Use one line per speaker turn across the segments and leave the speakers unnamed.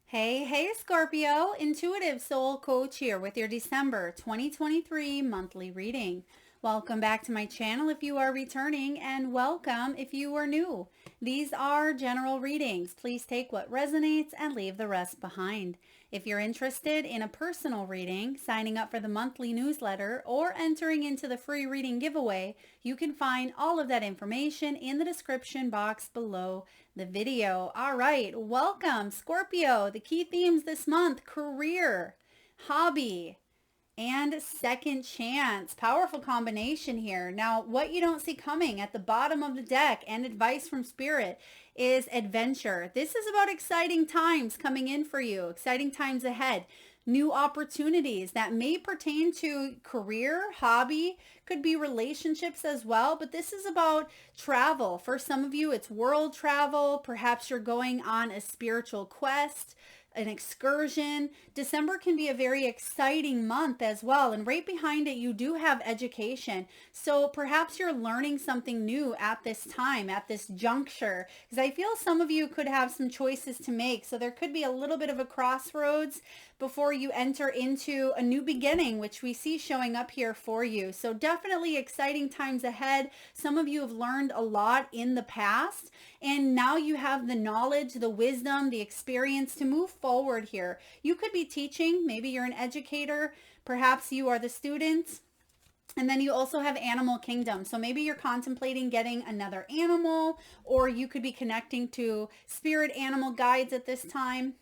Hey, Scorpio, Intuitive Soul Coach here with your December 2023 monthly reading. Welcome back to my channel if you are returning, and welcome if you are new. These are general readings. Please take what resonates and leave the rest behind. If you're interested in a personal reading, signing up for the monthly newsletter, or entering into the free reading giveaway, you can find all of that information in the description box below the video. All right, welcome, Scorpio. The key themes this month: career, hobby, and second chance. Powerful combination here. Now, what you don't see coming at the bottom of the deck and advice from Spirit is adventure. This is about exciting times coming in for you, exciting times ahead. New opportunities that may pertain to career, hobby, could be relationships as well, but this is about travel. For some of you, it's world travel. Perhaps you're going on a spiritual quest, an excursion. December can be a very exciting month as well. And right behind it, you do have education. So perhaps you're learning something new at this time, at this juncture, because I feel some of you could have some choices to make. So there could be a little bit of a crossroads before you enter into a new beginning, which we see showing up here for you. So definitely exciting times ahead. Some of you have learned a lot in the past, and now you have the knowledge, the wisdom, the experience to move forward here. You could be teaching, maybe you're an educator, perhaps you are the student. And then you also have animal kingdom. So maybe you're contemplating getting another animal, or you could be connecting to spirit animal guides at this time.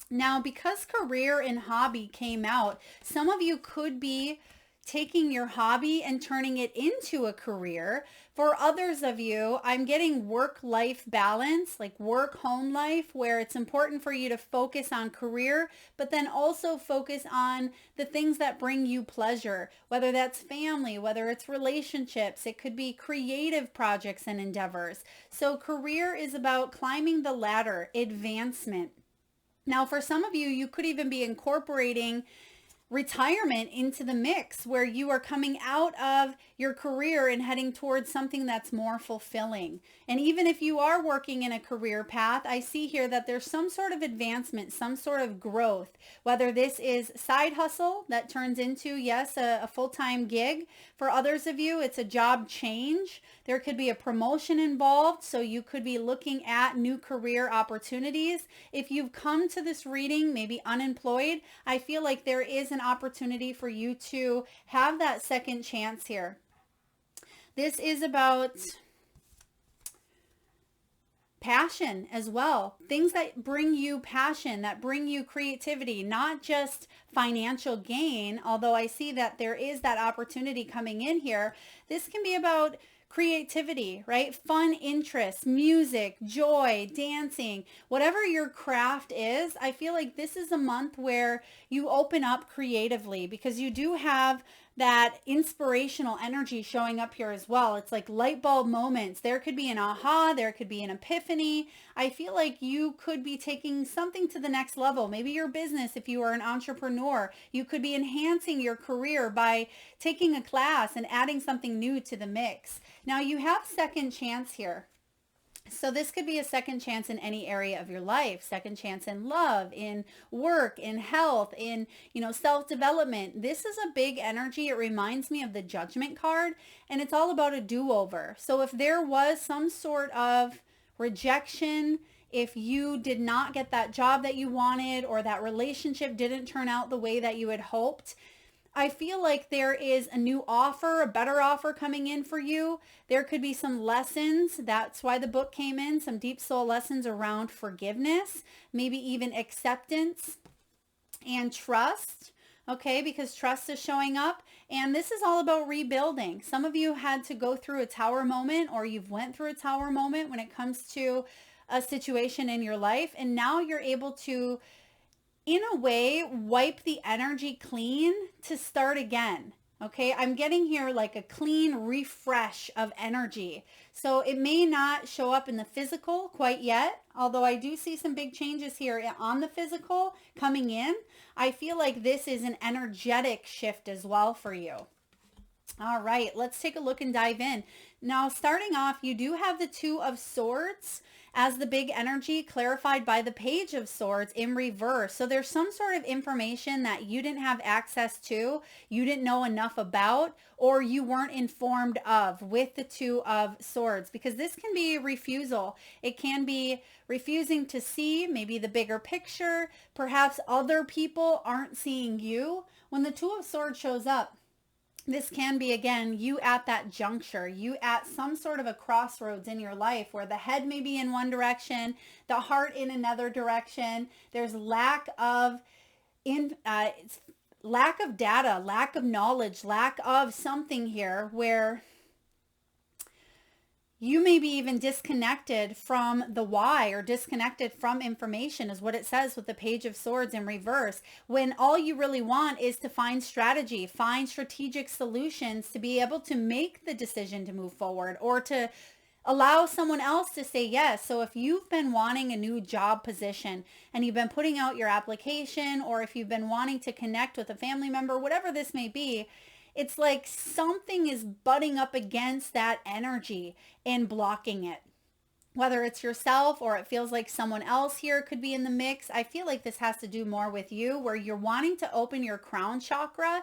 Now, because career and hobby came out, some of you could be taking your hobby and turning it into a career. For others of you, I'm getting work-life balance, like work-home life, where it's important for you to focus on career, but then also focus on the things that bring you pleasure, whether that's family, whether it's relationships, it could be creative projects and endeavors. So career is about climbing the ladder, advancement. Now, for some of you, you could even be incorporating retirement into the mix, where you are coming out of your career and heading towards something that's more fulfilling. And even if you are working in a career path, I see here that there's some sort of advancement, some sort of growth, whether this is side hustle that turns into, yes, a full-time gig. For others of you, it's a job change. There could be a promotion involved, so you could be looking at new career opportunities. If you've come to this reading maybe unemployed, I feel like there is an opportunity for you to have that second chance here. This is about passion as well. Things that bring you passion, that bring you creativity, not just financial gain, although I see that there is that opportunity coming in here. This can be about creativity, right? Fun interests, music, joy, dancing, whatever your craft is. I feel like this is a month where you open up creatively, because you do have that inspirational energy showing up here as well. It's like light bulb moments. There could be an aha, there could be an epiphany. I feel like you could be taking something to the next level. Maybe your business, if you are an entrepreneur, you could be enhancing your career by taking a class and adding something new to the mix. Now you have second chance here. So this could be a second chance in any area of your life, second chance in love, in work, in health, in, self-development. This is a big energy. It reminds me of the Judgment card, and it's all about a do-over. So if there was some sort of rejection, if you did not get that job that you wanted, or that relationship didn't turn out the way that you had hoped, I feel like there is a new offer, a better offer coming in for you. There could be some lessons. That's why the book came in, some deep soul lessons around forgiveness, maybe even acceptance and trust. Okay, because trust is showing up, and this is all about rebuilding. Some of you had to go through a tower moment, or you've went through a tower moment when it comes to a situation in your life, and now you're able to, in a way, wipe the energy clean to start again. Okay, I'm getting here like a clean refresh of energy. So it may not show up in the physical quite yet, although I do see some big changes here on the physical coming in. I feel like this is an energetic shift as well for you. All right, let's take a look and dive in. Now, starting off, you do have the Two of Swords, as the big energy clarified by the Page of Swords in reverse. So there's some sort of information that you didn't have access to, you didn't know enough about, or you weren't informed of with the Two of Swords, because this can be refusal. It can be refusing to see maybe the bigger picture. Perhaps other people aren't seeing you. When the Two of Swords shows up, this can be, again, you at that juncture, you at some sort of a crossroads in your life where the head may be in one direction, the heart in another direction. There's lack of lack of data, lack of knowledge, lack of something here where you may be even disconnected from the why, or disconnected from information, is what it says with the Page of Swords in reverse, when all you really want is to find strategy, find strategic solutions to be able to make the decision to move forward, or to allow someone else to say yes. So if you've been wanting a new job position and you've been putting out your application, or if you've been wanting to connect with a family member, whatever this may be, it's like something is butting up against that energy and blocking it. Whether it's yourself or it feels like someone else here could be in the mix. I feel like this has to do more with you, where you're wanting to open your crown chakra,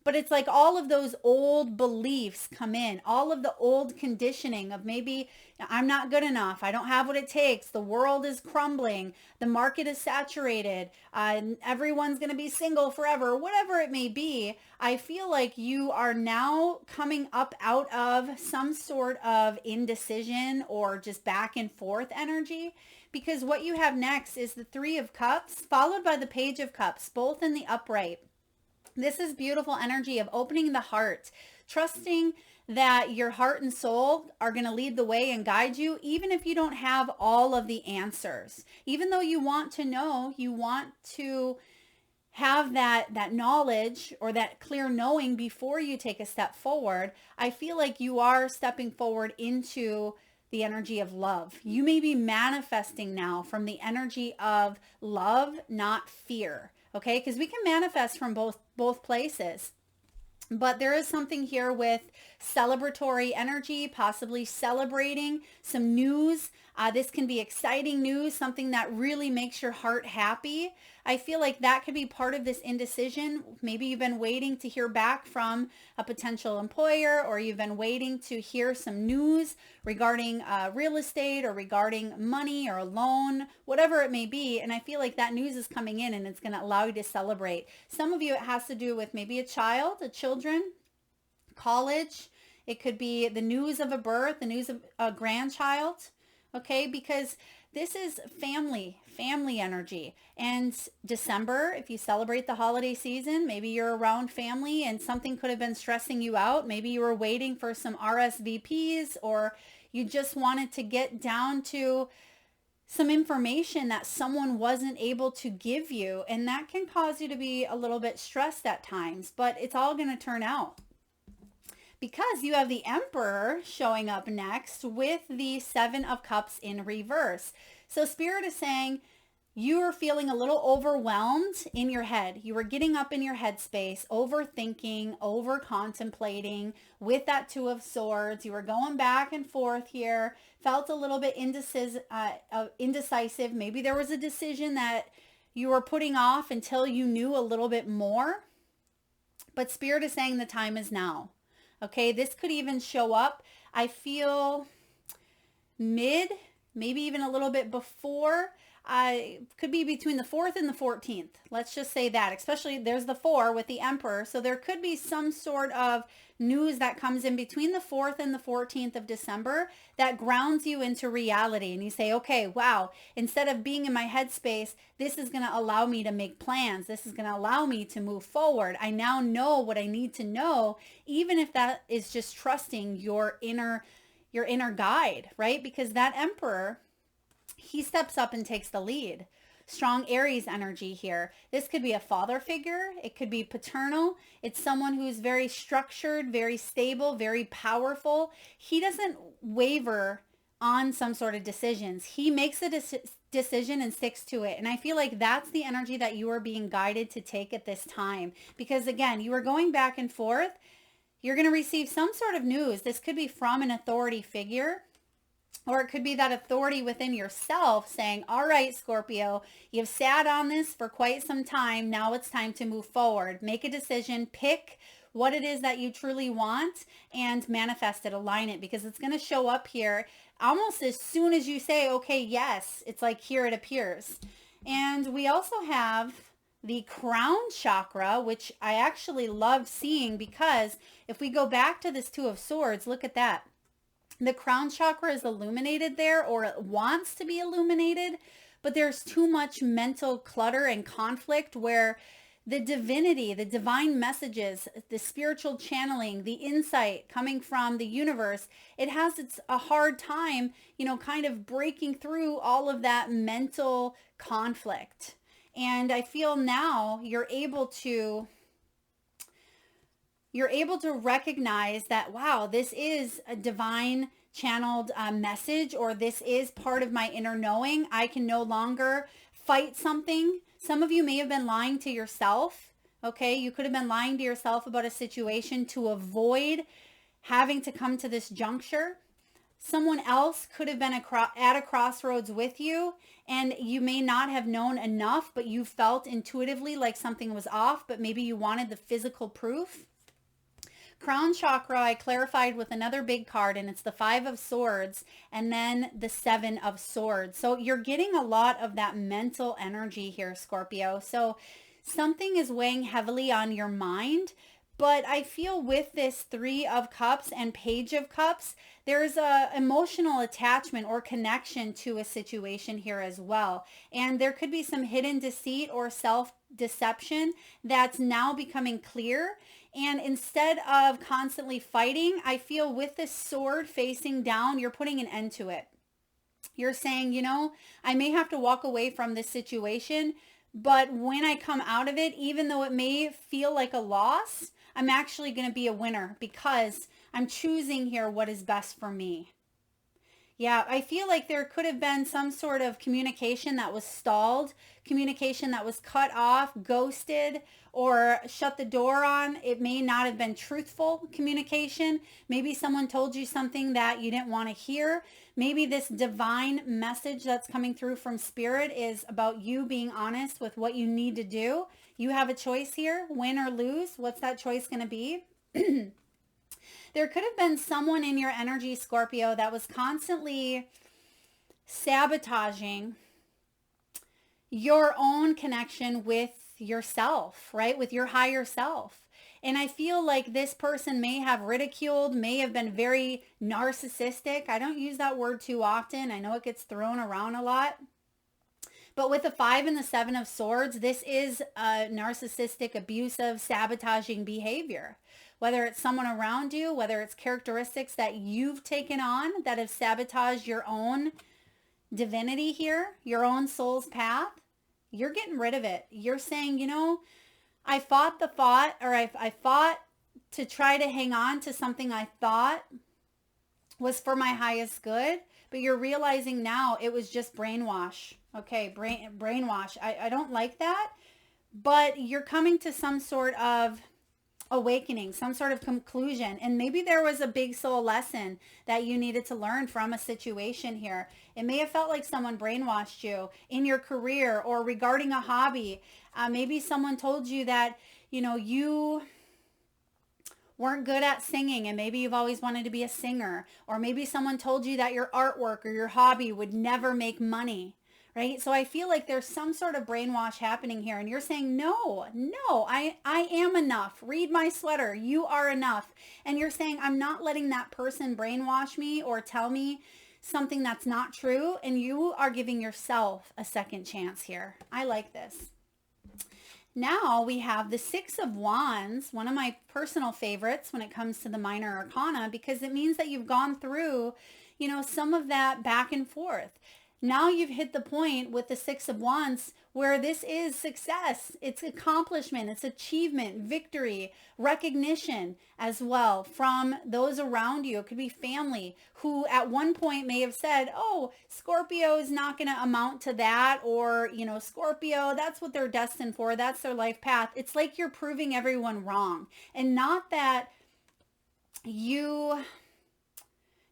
but it's like all of those old beliefs come in, all of the old conditioning of maybe I'm not good enough, I don't have what it takes, the world is crumbling, the market is saturated, everyone's going to be single forever, whatever it may be. I feel like you are now coming up out of some sort of indecision or just back and forth energy, because what you have next is the Three of Cups followed by the Page of Cups, both in the upright. This is beautiful energy of opening the heart, trusting that your heart and soul are going to lead the way and guide you, even if you don't have all of the answers. Even though you want to know, you want to have that knowledge or that clear knowing before you take a step forward. I feel like you are stepping forward into the energy of love. You may be manifesting now from the energy of love, not fear. Okay, because we can manifest from both places. But there is something here with celebratory energy, possibly celebrating some news. This can be exciting news, something that really makes your heart happy. I feel like that could be part of this indecision. Maybe you've been waiting to hear back from a potential employer, or you've been waiting to hear some news regarding real estate or regarding money or a loan, whatever it may be. And I feel like that news is coming in and it's going to allow you to celebrate. Some of you, it has to do with maybe a child, children, college. It could be the news of a birth, the news of a grandchild. Okay, because this is family energy. And December, if you celebrate the holiday season, maybe you're around family and something could have been stressing you out. Maybe you were waiting for some RSVPs, or you just wanted to get down to some information that someone wasn't able to give you. And that can cause you to be a little bit stressed at times, but it's all going to turn out. Because you have the Emperor showing up next with the Seven of Cups in reverse. So Spirit is saying you are feeling a little overwhelmed in your head. You were getting up in your headspace, overthinking, over contemplating with that Two of Swords. You were going back and forth here, felt a little bit indecisive. Maybe there was a decision that you were putting off until you knew a little bit more. But Spirit is saying the time is now. Okay, this could even show up, I feel, maybe even a little bit before. Could be between the 4th and the 14th. Let's just say that, especially there's the 4 with the Emperor. So there could be some sort of news that comes in between the 4th and the 14th of December that grounds you into reality. And you say, okay, wow, instead of being in my headspace, this is going to allow me to make plans. This is going to allow me to move forward. I now know what I need to know, even if that is just trusting your inner guide, right? Because that Emperor, he steps up and takes the lead. Strong Aries energy here. This could be a father figure. It could be paternal. It's someone who's very structured, very stable, very powerful. He doesn't waver on some sort of decisions. He makes a decision and sticks to it. And I feel like that's the energy that you are being guided to take at this time. Because again, you are going back and forth. You're going to receive some sort of news. This could be from an authority figure. Or it could be that authority within yourself saying, all right, Scorpio, you've sat on this for quite some time. Now it's time to move forward. Make a decision, pick what it is that you truly want and manifest it, align it, because it's going to show up here almost as soon as you say, okay, yes, it's like here it appears. And we also have the crown chakra, which I actually love seeing, because if we go back to this Two of Swords, look at that. The crown chakra is illuminated there, or it wants to be illuminated, but there's too much mental clutter and conflict where the divinity, the divine messages, the spiritual channeling, the insight coming from the universe, it has a hard time, kind of breaking through all of that mental conflict. And I feel now you're able to recognize that, wow, this is a divine channeled message, or this is part of my inner knowing. I can no longer fight something. Some of you may have been lying to yourself. Okay, you could have been lying to yourself about a situation to avoid having to come to this juncture. Someone else could have been at a crossroads with you, and you may not have known enough, but you felt intuitively like something was off, but maybe you wanted the physical proof. Crown chakra, I clarified with another big card, and it's the Five of Swords and then the Seven of Swords. So you're getting a lot of that mental energy here, Scorpio. So something is weighing heavily on your mind, but I feel with this Three of Cups and Page of Cups, there's a emotional attachment or connection to a situation here as well. And there could be some hidden deceit or self-deception that's now becoming clear. And instead of constantly fighting, I feel with this sword facing down, you're putting an end to it. You're saying, I may have to walk away from this situation, but when I come out of it, even though it may feel like a loss, I'm actually going to be a winner because I'm choosing here what is best for me. Yeah, I feel like there could have been some sort of communication that was stalled, communication that was cut off, ghosted, or shut the door on. It may not have been truthful communication. Maybe someone told you something that you didn't want to hear. Maybe this divine message that's coming through from spirit is about you being honest with what you need to do. You have a choice here, win or lose. What's that choice going to be? There could have been someone in your energy, Scorpio, that was constantly sabotaging your own connection with yourself, right? With your higher self. And I feel like this person may have ridiculed, may have been very narcissistic. I don't use that word too often. I know it gets thrown around a lot. But with the Five and the Seven of Swords, this is a narcissistic, abusive, sabotaging behavior. Whether it's someone around you, whether it's characteristics that you've taken on that have sabotaged your own divinity here, your own soul's path, you're getting rid of it. You're saying, I fought the fight, or I fought to try to hang on to something I thought was for my highest good, but you're realizing now it was just brainwash. Okay, brainwash. I don't like that, but you're coming to some sort of awakening, some sort of conclusion. And maybe there was a big soul lesson that you needed to learn from a situation here. It may have felt like someone brainwashed you in your career or regarding a hobby. Maybe someone told you that, you weren't good at singing and maybe you've always wanted to be a singer. Or maybe someone told you that your artwork or your hobby would never make money. Right? So I feel like there's some sort of brainwash happening here, and you're saying, no, I am enough. Read my sweater. You are enough. And you're saying, I'm not letting that person brainwash me or tell me something that's not true. And you are giving yourself a second chance here. I like this. Now we have the Six of Wands, one of my personal favorites when it comes to the minor arcana, because it means that you've gone through, some of that back and forth. Now you've hit the point with the Six of Wands where this is success. It's accomplishment, it's achievement, victory, recognition as well from those around you. It could be family who at one point may have said, oh, Scorpio is not going to amount to that, or, Scorpio, that's what they're destined for. That's their life path. It's like you're proving everyone wrong, and not that you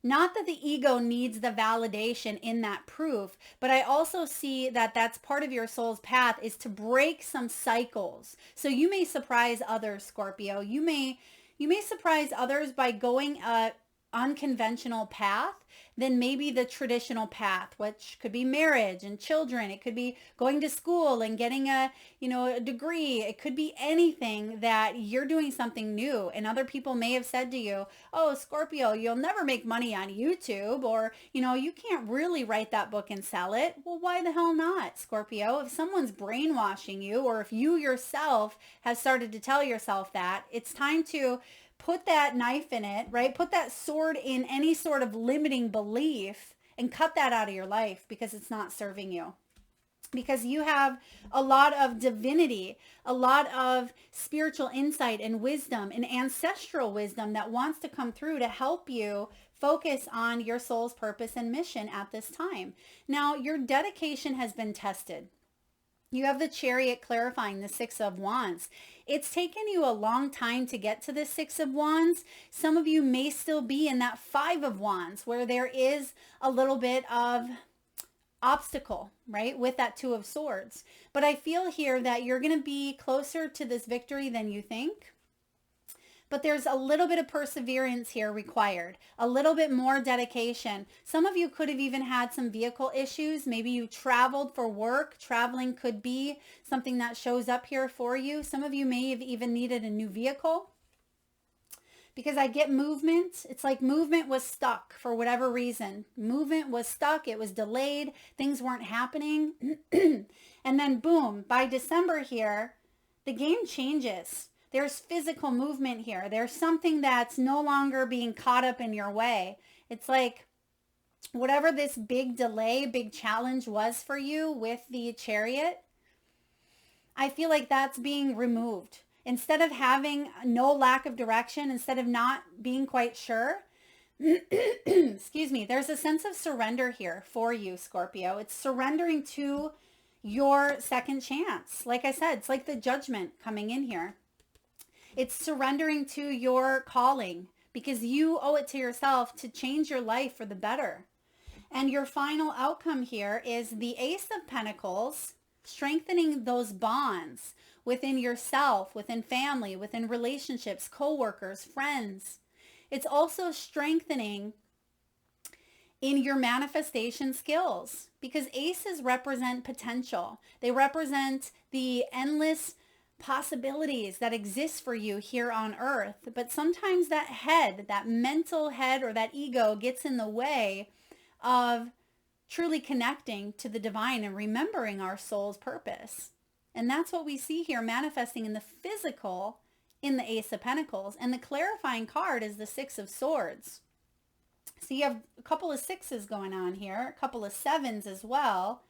Not that the ego needs the validation in that proof, but I also see that that's part of your soul's path is to break some cycles. So you may surprise others, Scorpio. You may surprise others by going a unconventional path than maybe the traditional path, which could be marriage and children. It could be going to school and getting a degree. It could be anything that you're doing something new. And other people may have said to you, oh, Scorpio, you'll never make money on YouTube, or, you can't really write that book and sell it. Well, why the hell not, Scorpio? If someone's brainwashing you, or if you yourself have started to tell yourself that, it's time to put that knife in it, right? Put that sword in any sort of limiting belief and cut that out of your life, because it's not serving you. Because you have a lot of divinity, a lot of spiritual insight and wisdom and ancestral wisdom that wants to come through to help you focus on your soul's purpose and mission at this time. Now, your dedication has been tested. You have the Chariot clarifying the Six of Wands. It's taken you a long time to get to the Six of Wands. Some of you may still be in that Five of Wands, where there is a little bit of obstacle, right, with that Two of Swords. But I feel here that you're going to be closer to this victory than you think. But there's a little bit of perseverance here required, a little bit more dedication. Some of you could have even had some vehicle issues. Maybe you traveled for work. Traveling could be something that shows up here for you. Some of you may have even needed a new vehicle, because I get movement. It's like movement was stuck for whatever reason. Movement was stuck. It was delayed. Things weren't happening. And then boom, by December here, the game changes. There's physical movement here. There's something that's no longer being caught up in your way. It's like whatever this big delay, big challenge was for you with the Chariot, I feel like that's being removed. Instead of having no lack of direction, instead of not being quite sure, excuse me, there's a sense of surrender here for you, Scorpio. It's surrendering to your second chance. Like I said, it's like the Judgment coming in here. It's surrendering to your calling, because you owe it to yourself to change your life for the better. And your final outcome here is the Ace of Pentacles, strengthening those bonds within yourself, within family, within relationships, co-workers, friends. It's also strengthening in your manifestation skills, because aces represent potential. They represent the endless possibilities that exist for you here on earth. But sometimes that head, that mental head, or that ego gets in the way of truly connecting to the divine and remembering our soul's purpose. And that's what we see here manifesting in the physical in the Ace of Pentacles. And the clarifying card is the Six of Swords. So you have a couple of sixes going on here, a couple of sevens as well.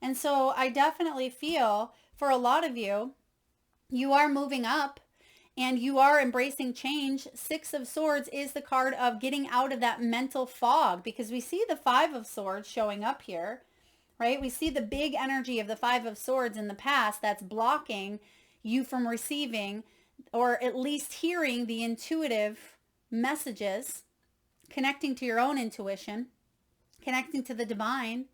And so I definitely feel for a lot of you, you are moving up and you are embracing change. Six of Swords is the card of getting out of that mental fog, because we see the Five of Swords showing up here, right? We see the big energy of the Five of Swords in the past that's blocking you from receiving, or at least hearing, the intuitive messages, connecting to your own intuition, connecting to the divine.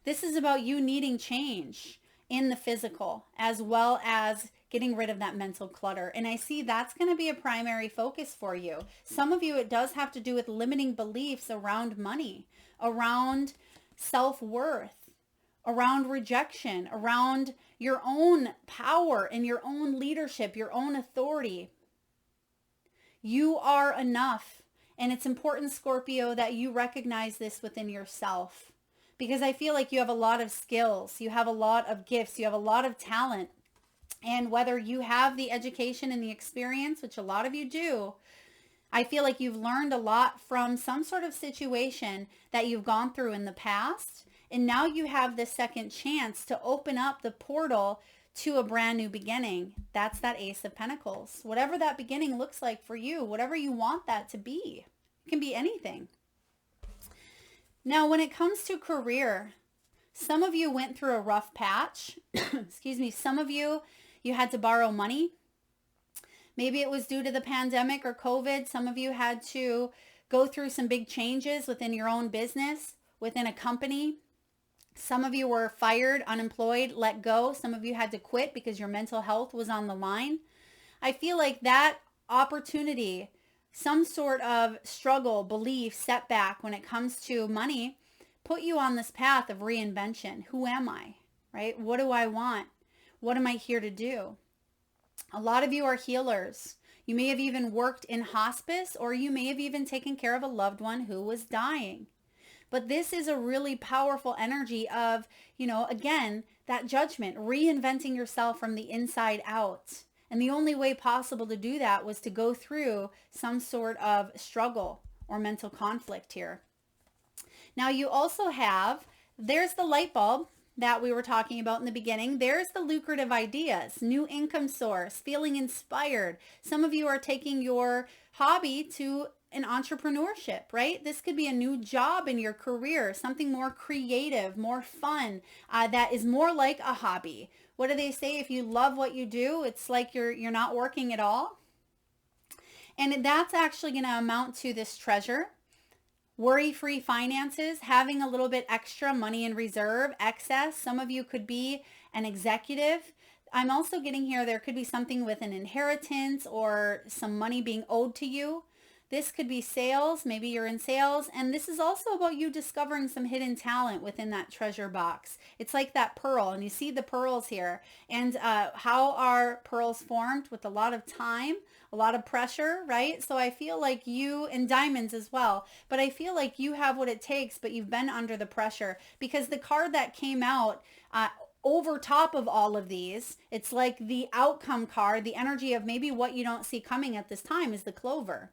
This is about you needing change in the physical, as well as getting rid of that mental clutter. And I see that's going to be a primary focus for you. Some of you, it does have to do with limiting beliefs around money, around self-worth, around rejection, around your own power and your own leadership, your own authority. You are enough. And it's important, Scorpio, that you recognize this within yourself, because I feel like you have a lot of skills. You have a lot of gifts. You have a lot of talent. And whether you have the education and the experience, which a lot of you do, I feel like you've learned a lot from some sort of situation that you've gone through in the past. And now you have this second chance to open up the portal to a brand new beginning. That's that Ace of Pentacles. Whatever that beginning looks like for you, whatever you want that to be, it can be anything. Now, when it comes to career, some of you went through a rough patch. Excuse me. Some of you had to borrow money. Maybe it was due to the pandemic or COVID. Some of you had to go through some big changes within your own business, within a company. Some of you were fired, unemployed, let go. Some of you had to quit because your mental health was on the line. I feel like that opportunity, some sort of struggle, belief, setback when it comes to money, put you on this path of reinvention. Who am I, right? What do I want? What am I here to do? A lot of you are healers. You may have even worked in hospice, or you may have even taken care of a loved one who was dying. But this is a really powerful energy of, again, that judgment, reinventing yourself from the inside out. And the only way possible to do that was to go through some sort of struggle or mental conflict here. Now you also have, there's the light bulb that we were talking about in the beginning. There's the lucrative ideas, new income source, feeling inspired. Some of you are taking your hobby to an entrepreneurship, right? This could be a new job in your career, something more creative, more fun, that is more like a hobby. What do they say? If you love what you do, it's like you're not working at all. And that's actually going to amount to this treasure. Worry-free finances, having a little bit extra money in reserve, excess. Some of you could be an executive. I'm also getting here, there could be something with an inheritance or some money being owed to you. This could be sales. Maybe you're in sales. And this is also about you discovering some hidden talent within that treasure box. It's like that pearl, and you see the pearls here. And how are pearls formed? With a lot of time, a lot of pressure, right? So I feel like you, and diamonds as well, but I feel like you have what it takes, but you've been under the pressure, because the card that came out, over top of all of these, it's like the outcome card, the energy of maybe what you don't see coming at this time is the clover.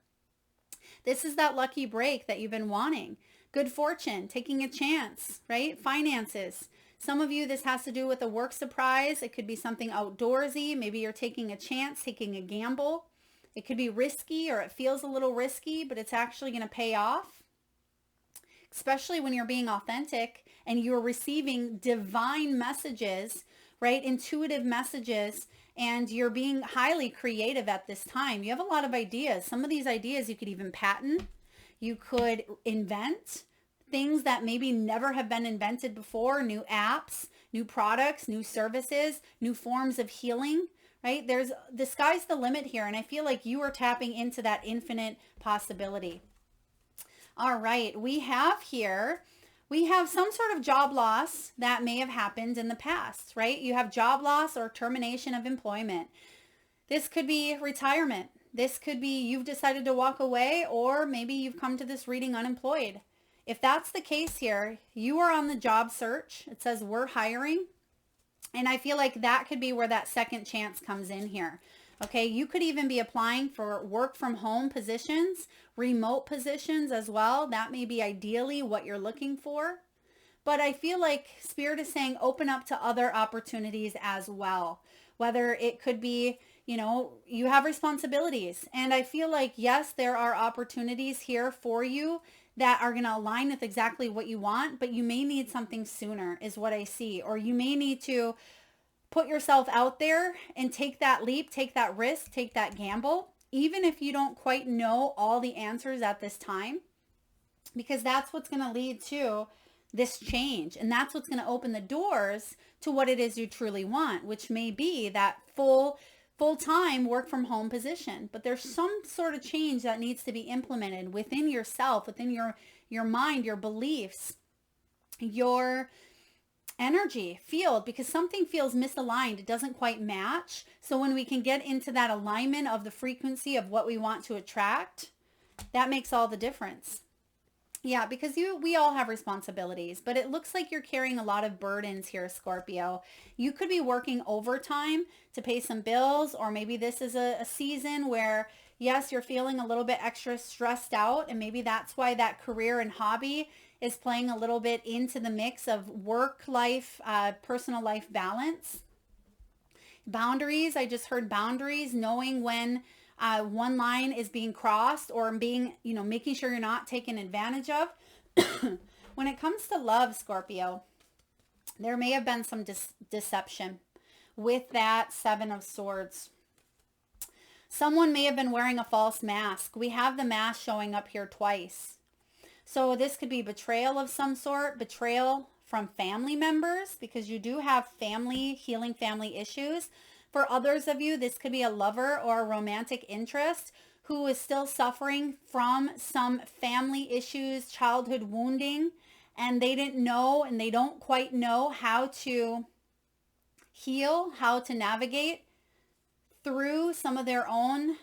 This is that lucky break that you've been wanting. Good fortune, taking a chance, right? Finances. Some of you, this has to do with a work surprise. It could be something outdoorsy. Maybe you're taking a chance, taking a gamble. It could be risky, or it feels a little risky, but it's actually going to pay off. Especially when you're being authentic and you're receiving divine messages, right? Intuitive messages, and you're being highly creative at this time. You have a lot of ideas. Some of these ideas you could even patent. You could invent things that maybe never have been invented before, new apps, new products, new services, new forms of healing, right? The sky's the limit here, and I feel like you are tapping into that infinite possibility. All right, we have some sort of job loss that may have happened in the past, right? You have job loss or termination of employment. This could be retirement. This could be you've decided to walk away, or maybe you've come to this reading unemployed. If that's the case here, you are on the job search. It says we're hiring. And I feel like that could be where that second chance comes in here. Okay, you could even be applying for work from home positions, remote positions as well. That may be ideally what you're looking for. But I feel like Spirit is saying open up to other opportunities as well. Whether it could be, you have responsibilities. And I feel like, yes, there are opportunities here for you that are going to align with exactly what you want, but you may need something sooner is what I see. Or you may need to put yourself out there and take that leap, take that risk, take that gamble, even if you don't quite know all the answers at this time, because that's what's going to lead to this change. And that's what's going to open the doors to what it is you truly want, which may be that full-time work from home position. But there's some sort of change that needs to be implemented within yourself, within your mind, your beliefs, your energy field, because something feels misaligned. It doesn't quite match. So when we can get into that alignment of the frequency of what we want to attract, that makes all the difference. Yeah, because we all have responsibilities, but it looks like you're carrying a lot of burdens here, Scorpio. You could be working overtime to pay some bills, or maybe this is a season where, yes, you're feeling a little bit extra stressed out, and maybe that's why that career and hobby is playing a little bit into the mix of work life, personal life balance. Boundaries, I just heard boundaries, knowing when one line is being crossed, or being, making sure you're not taken advantage of. When it comes to love, Scorpio, there may have been some deception with that Seven of Swords. Someone may have been wearing a false mask. We have the mask showing up here twice. So this could be betrayal of some sort, betrayal from family members, because you do have healing family issues. For others of you, this could be a lover or a romantic interest who is still suffering from some family issues, childhood wounding, and they didn't know and they don't quite know how to heal, how to navigate through some of their own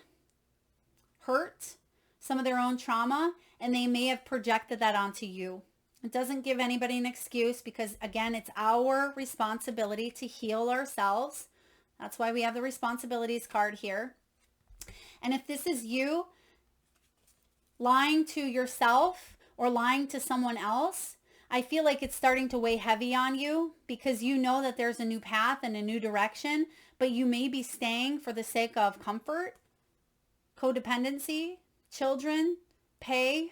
hurt, some of their own trauma, and they may have projected that onto you. It doesn't give anybody an excuse because, again, it's our responsibility to heal ourselves. That's why we have the responsibilities card here. And if this is you lying to yourself or lying to someone else, I feel like it's starting to weigh heavy on you because you know that there's a new path and a new direction, but you may be staying for the sake of comfort, codependency, children, pay,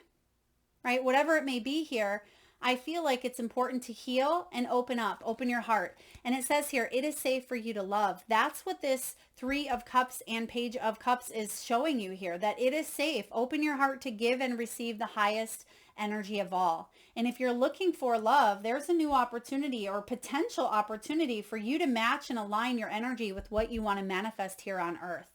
right? Whatever it may be here, I feel like it's important to heal and open up, open your heart. And it says here, it is safe for you to love. That's what this 3 of Cups and Page of Cups is showing you here, that it is safe. Open your heart to give and receive the highest energy of all. And if you're looking for love, there's a new opportunity or potential opportunity for you to match and align your energy with what you want to manifest here on earth.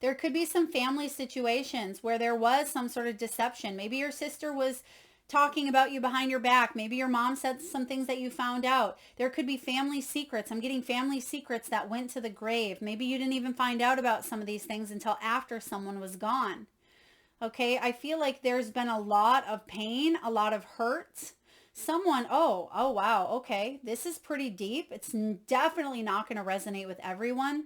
There could be some family situations where there was some sort of deception. Maybe your sister was talking about you behind your back. Maybe your mom said some things that you found out. There could be family secrets. I'm getting family secrets that went to the grave. Maybe you didn't even find out about some of these things until after someone was gone. Okay, I feel like there's been a lot of pain, a lot of hurt. Someone, oh wow, okay, this is pretty deep. It's definitely not going to resonate with everyone.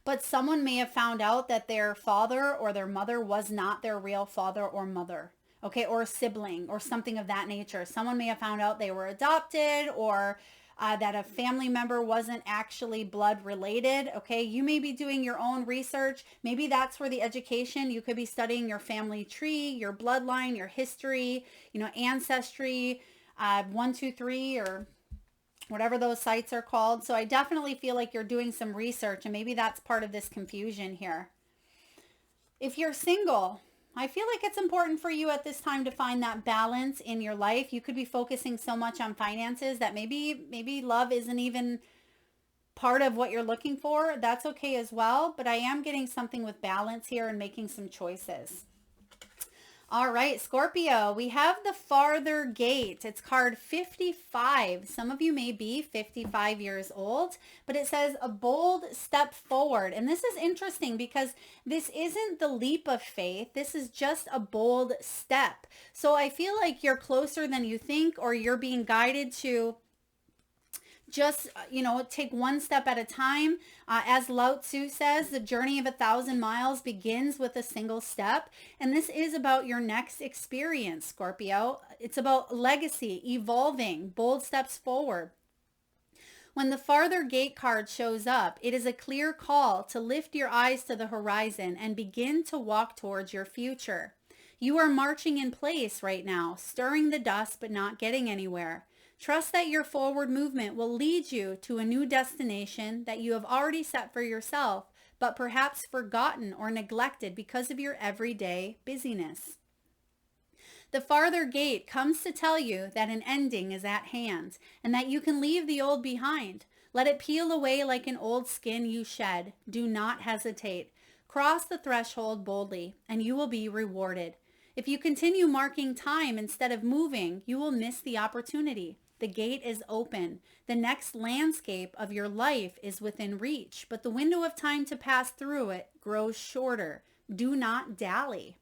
But someone may have found out that their father or their mother was not their real father or mother. Okay, or a sibling or something of that nature. Someone may have found out they were adopted or that a family member wasn't actually blood related. Okay, you may be doing your own research. Maybe that's where the education, you could be studying your family tree, your bloodline, your history, ancestry, 123 or whatever those sites are called. So I definitely feel like you're doing some research and maybe that's part of this confusion here. If you're single, I feel like it's important for you at this time to find that balance in your life. You could be focusing so much on finances that maybe love isn't even part of what you're looking for. That's okay as well. But I am getting something with balance here and making some choices. All right, Scorpio, we have the farther gate. It's card 55. Some of you may be 55 years old, but it says a bold step forward. And this is interesting because this isn't the leap of faith. This is just a bold step. So I feel like you're closer than you think, or you're being guided to just, take one step at a time. As Lao Tzu says, the journey of 1,000 miles begins with a single step. And this is about your next experience, Scorpio. It's about legacy, evolving, bold steps forward. When the farther gate card shows up, it is a clear call to lift your eyes to the horizon and begin to walk towards your future. You are marching in place right now, stirring the dust but not getting anywhere. Trust that your forward movement will lead you to a new destination that you have already set for yourself, but perhaps forgotten or neglected because of your everyday busyness. The farther gate comes to tell you that an ending is at hand and that you can leave the old behind. Let it peel away like an old skin you shed. Do not hesitate. Cross the threshold boldly and you will be rewarded. If you continue marking time instead of moving, you will miss the opportunity. The gate is open. The next landscape of your life is within reach, but the window of time to pass through it grows shorter. Do not dally.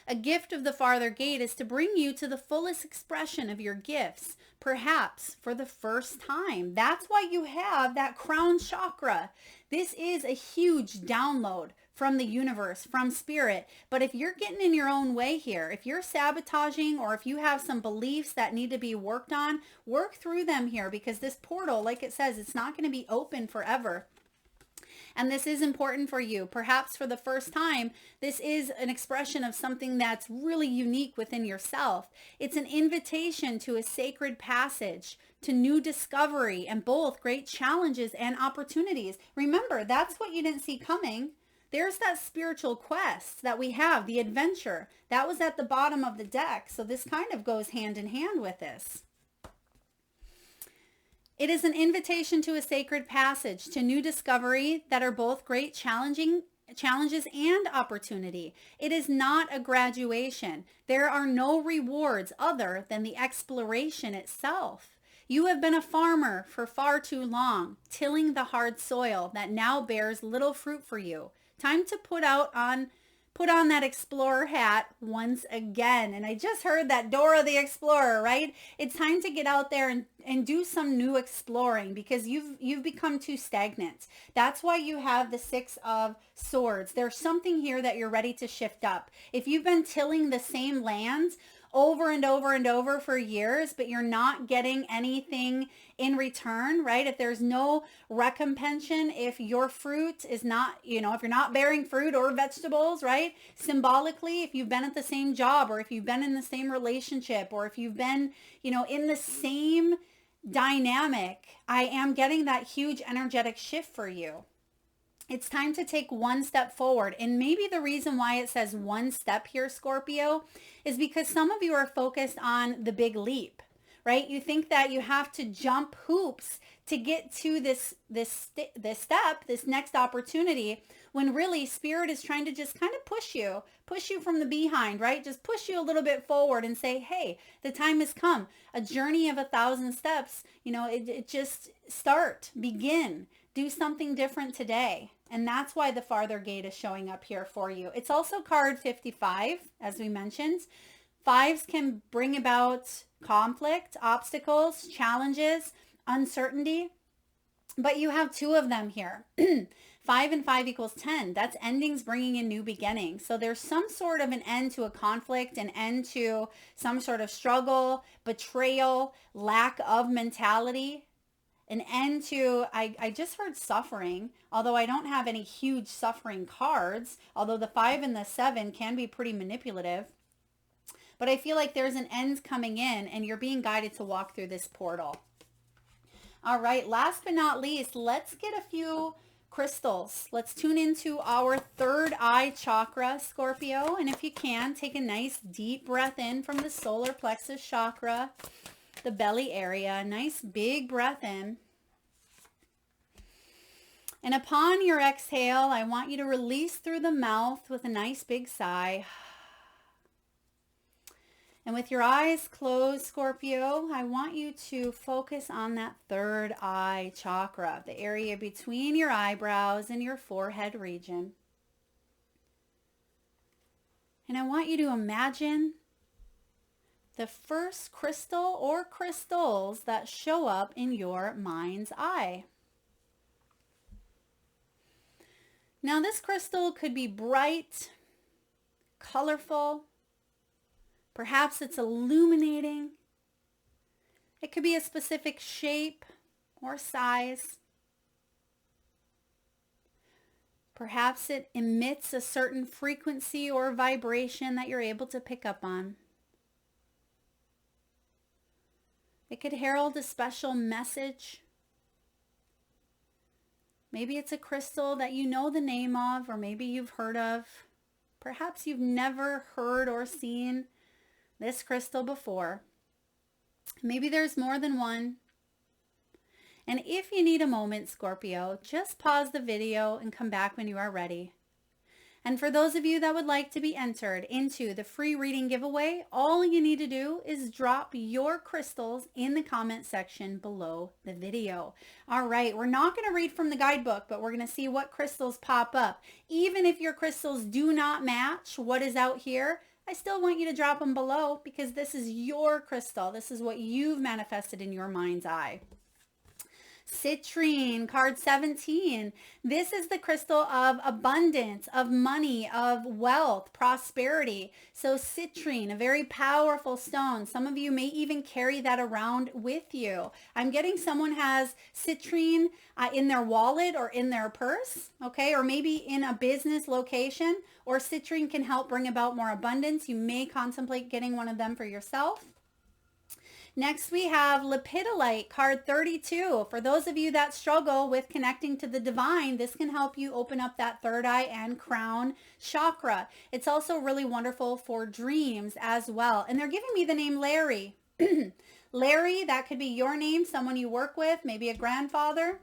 A gift of the farther gate is to bring you to the fullest expression of your gifts, perhaps for the first time. That's why you have that crown chakra. This is a huge download from the universe, from spirit. But if you're getting in your own way here, if you're sabotaging or if you have some beliefs that need to be worked on, work through them here because this portal, like it says, it's not going to be open forever. And this is important for you. Perhaps for the first time, this is an expression of something that's really unique within yourself. It's an invitation to a sacred passage, to new discovery, and both great challenges and opportunities. Remember, that's what you didn't see coming. There's that spiritual quest that we have, the adventure. That was at the bottom of the deck. So this kind of goes hand in hand with this. It is an invitation to a sacred passage, to new discovery that are both great challenges and opportunity. It is not a graduation. There are no rewards other than the exploration itself. You have been a farmer for far too long, tilling the hard soil that now bears little fruit for you. Time to put on that explorer hat once again. And I just heard that Dora the Explorer, right? It's time to get out there and do some new exploring, because you've become too stagnant. That's why you have the Six of Swords. There's something here that you're ready to shift up. If you've been tilling the same lands over and over and over for years, but you're not getting anything in return, right? If there's no recompense, if your fruit is not, if you're not bearing fruit or vegetables, right? Symbolically, if you've been at the same job, or if you've been in the same relationship, or if you've been, in the same dynamic, I am getting that huge energetic shift for you. It's time to take one step forward. And maybe the reason why it says one step here, Scorpio, is because some of you are focused on the big leap, right? You think that you have to jump hoops to get to this step, this next opportunity, when really Spirit is trying to just kind of push you from the behind, right? Just push you a little bit forward and say, hey, the time has come. A journey of 1,000 steps, it just begin, do something different today. And that's why the farther gate is showing up here for you. It's also card 55, as we mentioned. Fives can bring about conflict, obstacles, challenges, uncertainty. But you have two of them here. 5 and 5 equals 10. That's endings bringing in new beginnings. So there's some sort of an end to a conflict, an end to some sort of struggle, betrayal, lack of mentality. An end to, I just heard suffering, although I don't have any huge suffering cards, although the 5 and the 7 can be pretty manipulative. But I feel like there's an end coming in and you're being guided to walk through this portal. All right, last but not least, let's get a few crystals. Let's tune into our third eye chakra, Scorpio. And if you can, take a nice deep breath in from the solar plexus chakra, the belly area. Nice big breath in. And upon your exhale, I want you to release through the mouth with a nice big sigh. And with your eyes closed, Scorpio, I want you to focus on that third eye chakra, the area between your eyebrows and your forehead region. And I want you to imagine the first crystal or crystals that show up in your mind's eye. Now, this crystal could be bright, colorful. Perhaps it's illuminating. It could be a specific shape or size. Perhaps it emits a certain frequency or vibration that you're able to pick up on. It could herald a special message. Maybe it's a crystal that you know the name of, or maybe you've heard of. Perhaps you've never heard or seen this crystal before. Maybe there's more than one. And if you need a moment, Scorpio, just pause the video and come back when you are ready. And for those of you that would like to be entered into the free reading giveaway, all you need to do is drop your crystals in the comment section below the video. All right, we're not going to read from the guidebook, but we're going to see what crystals pop up. Even if your crystals do not match what is out here, I still want you to drop them below, because this is your crystal. This is what you've manifested in your mind's eye. Citrine, card 17. This is the crystal of abundance, of money, of wealth, prosperity. So citrine, a very powerful stone. Some of you may even carry that around with you. I'm getting someone has citrine in their wallet or in their purse, okay? Or maybe in a business location, or citrine can help bring about more abundance. You may contemplate getting one of them for yourself. Next, we have lepidolite, card 32. For those of you that struggle with connecting to the divine, this can help you open up that third eye and crown chakra. It's also really wonderful for dreams as well. And they're giving me the name Larry. Larry, that could be your name, someone you work with, maybe a grandfather.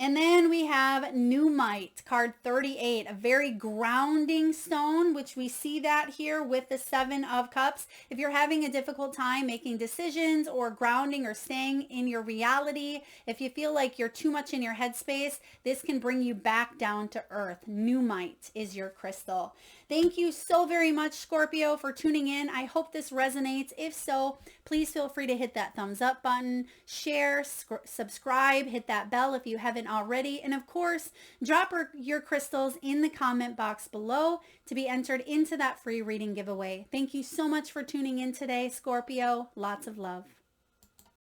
And then we have Numite, card 38, a very grounding stone, which we see that here with the 7 of Cups. If you're having a difficult time making decisions or grounding or staying in your reality, if you feel like you're too much in your headspace, this can bring you back down to earth. Numite is your crystal. Thank you so very much, Scorpio, for tuning in. I hope this resonates. If so, please feel free to hit that thumbs up button, share, subscribe, hit that bell if you haven't already. And of course, drop your crystals in the comment box below to be entered into that free reading giveaway. Thank you so much for tuning in today, Scorpio. Lots of love.